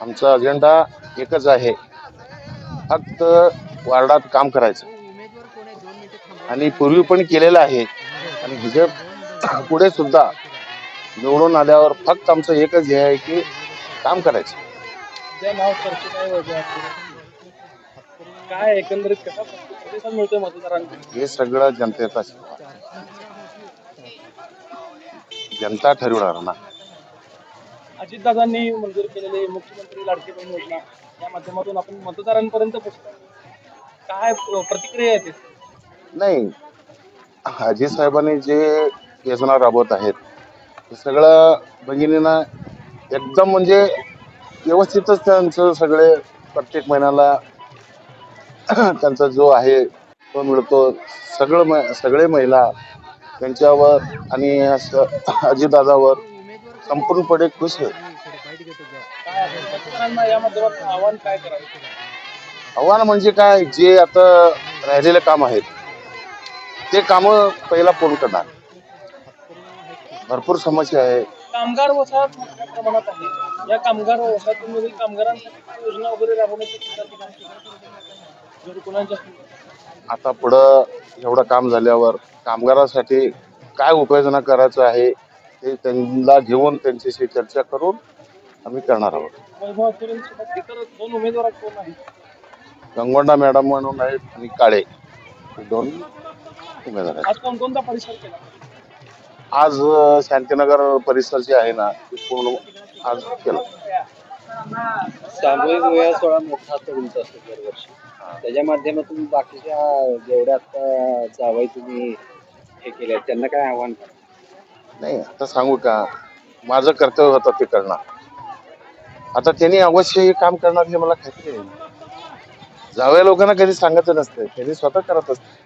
आमचा अजेंडा एकच आहे, फक्त वार्डात काम करायचं आणि पूर्वी पण केलेलं आहे आणि ह्याच्या पुढे सुद्धा निवडून आल्यावर फक्त आमचं एकच हे आहे की काम करायचं. सध्या नाव चर्चेत आहे वैभव काय एकंदरीत कसा प्रतिसाद मिळतोय मतदारांकडून? हे सगळं जनतेचा जनता ठरवणार ना. अजितदादांनी मंजूर केलेले मुख्यमंत्री लाडकी बहीण योजना या माध्यमातून आपण मतदारांपर्यंत पोहोचतो. काय प्रतिक्रिया येते? नाही, अजित साहेबांनी जे योजना राबवत आहेत हे सगळं भगिनींना एकदम म्हणजे व्यवस्थितच त्यांचं सगळे प्रत्येक महिन्याला त्यांचा जो आहे तो मिळतो. सगळे महिला त्यांच्यावर आणि अजितदादावर संपूर्णपणे खुश आहे. काय आहे? मतदारांना या माध्यमातून आव्हान काय करावं? आव्हान म्हणजे काय, जे आता राहिलेले काम आहेत ते काम पहिला पूर्ण करणार. भरपूर समस्या आहे. कामगार वसाहत मोठ्या प्रमाणात आहे. या कामगार वसाहतीमध्ये कामगारांसाठी योजना वगैरे राबवण्याची कोणाच्या आता पुढं एवढं काम झाल्यावर कामगारांसाठी काय उपाययोजना करायचं आहे ते त्यांना घेऊन त्यांच्याशी चर्चा करून आम्ही करणार आहोत. वैभव सोबत इतर 2 उमेदवार कोण आहेत? गंगोंडा मॅडम म्हणून आहेत आणि काळे, हे 2 उमेदवार आहेत. आज कोणकोणता परिसर केला? आज शांतीनगर परिसर जे आहे ना ते पूर्ण आज केलं. सामूहिक विवाह सोहळा मोठा तुमचा असतो दरवर्षी, त्याच्या माध्यमातून बाकीच्या जेवढ्या आता जावई तुम्ही हे केले त्यांना काय आव्हान? नाही, आता सांगू का, माझं कर्तव्य होतं ते करणार. आता त्यांनी अवश्य हे काम करणार हे मला खात्री आहे. जावया लोकांना कधी सांगायचं नसतं, त्यांनी स्वतः करत असते.